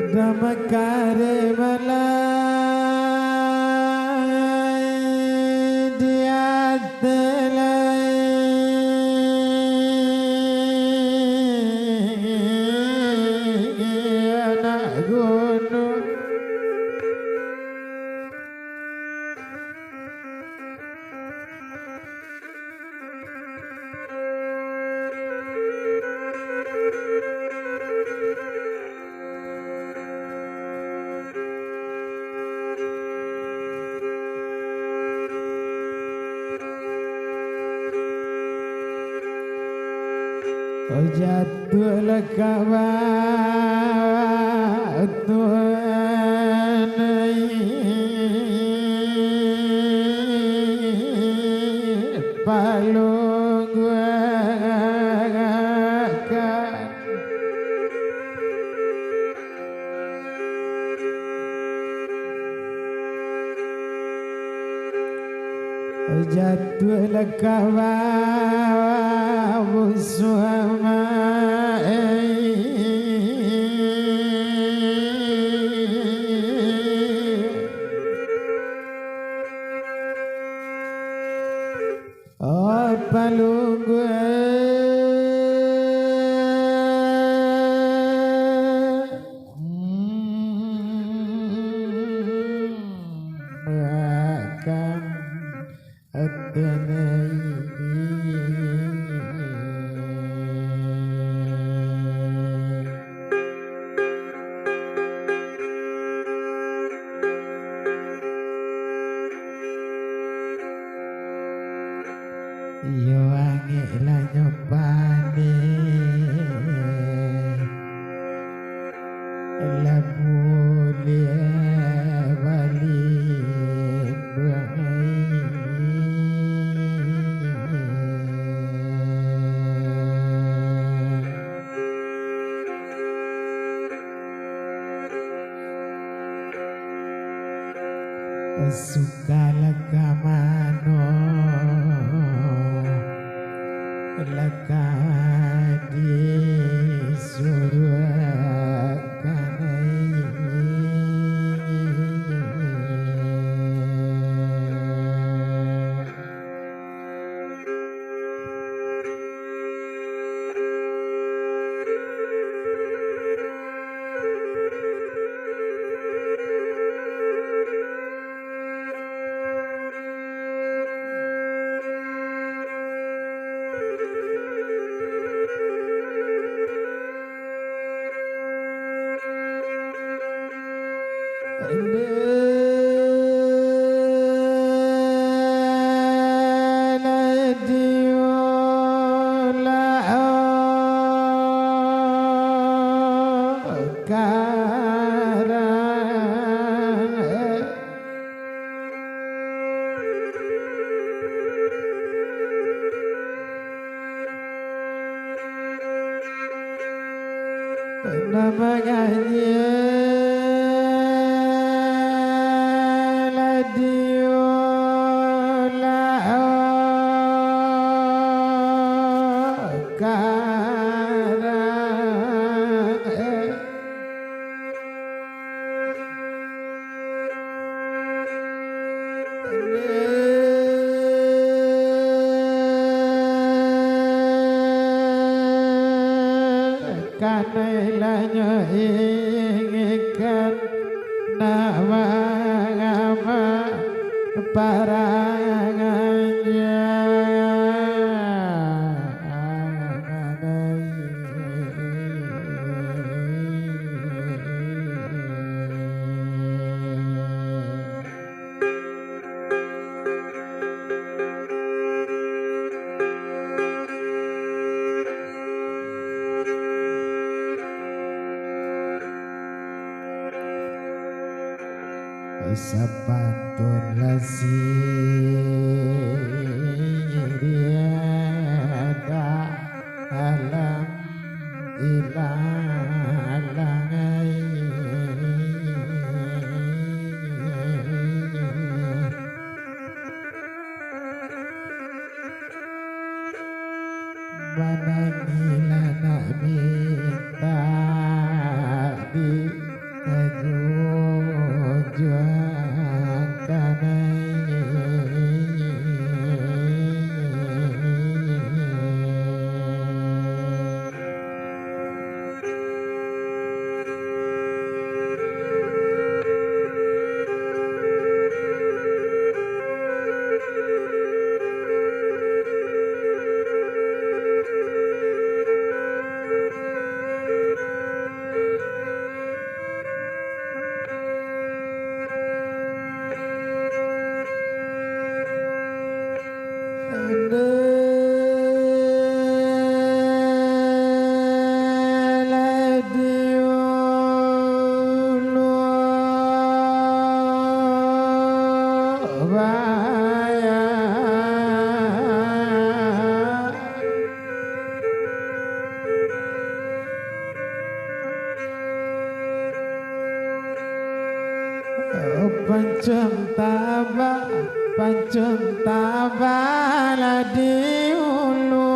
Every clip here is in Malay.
Damkare malai diatelai anak gunung jatuh kawan Tuhan palung guakan jatuh kawan suama palung guakan yo angin lah nyopane lah mulia balik suka kamano laka di surga namanya kanailanyo ingikan nama ngama parangannya Sabatun lasiriada alam ilalangai manangila na minta di juang pancung tabala di ulu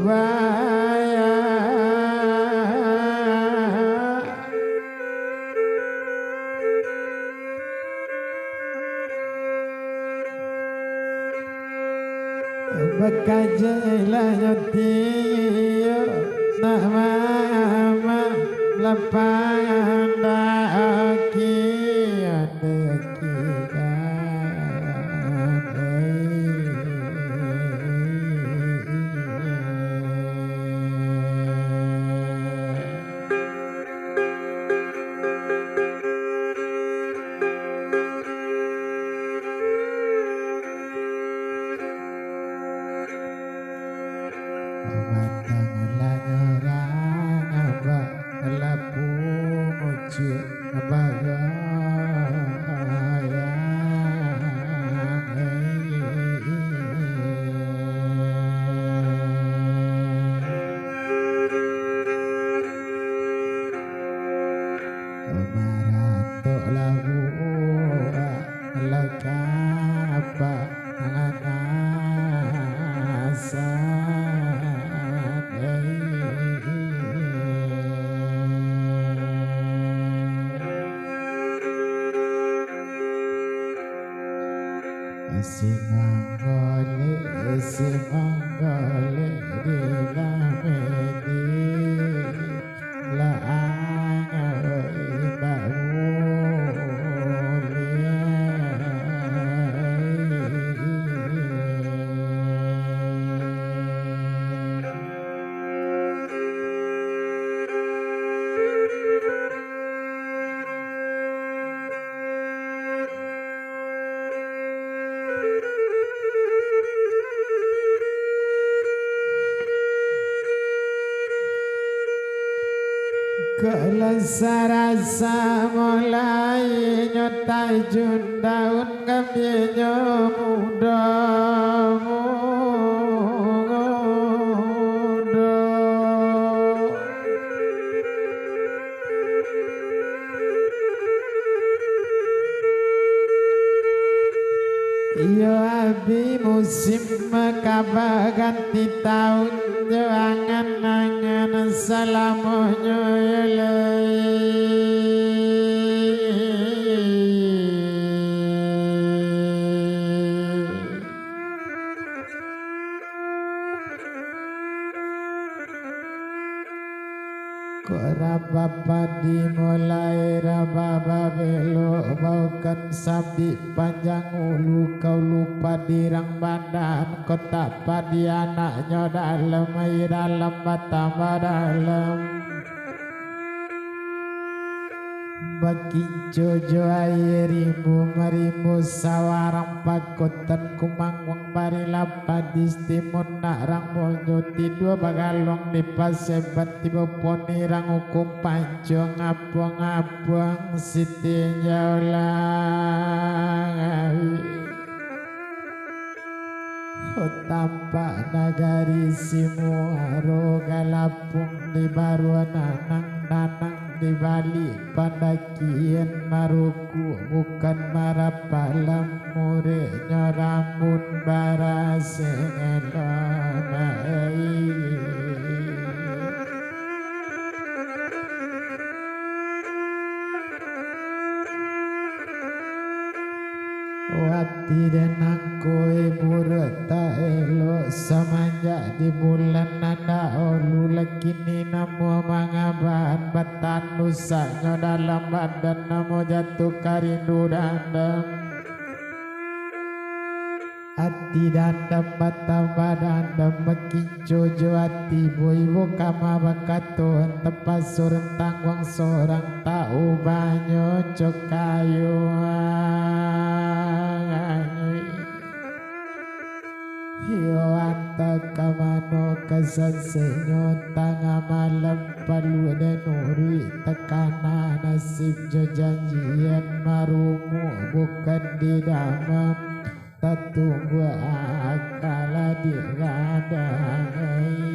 baya bakajelah yotiyo nama lapangan daki Simanggole di lamedi la angai Kelasarasa mulai nyotai jun daun kaminya muda Iyo abi musim kabaganti tahun angan-angan salamonya Bapa dimulai rababa belo baukan sabdi panjang ulu kau lupa dirang badan kota padi anaknya dalam dalam batama dalam Bakinco jo airimu marimu sawarang pakutan kumangwang barila padis timun narang monjoti dua bagalong di pasebat tiba ponirang hukum pancong abang-abang sitinya ulang tampak nagari simuaro galapung di baruan nanang di balik pandakian maruku bukan marapalam muridnya rambut barasenelonai wati dan angkoe burata elo samanja di bulan nanda olu lekini namo mangabahan batan nusanya dalam badan namo jatuh karindu dandam ati dandam bata badan mekinco jo ati boibo kama bakato tepas sorang tangwang sorang tau banyo cokayo Yo anta kamano kasansenyo tanga malam palu dan nuri tekana nasib jo janjian marumu bukan di dalam tak tunggu akala di radai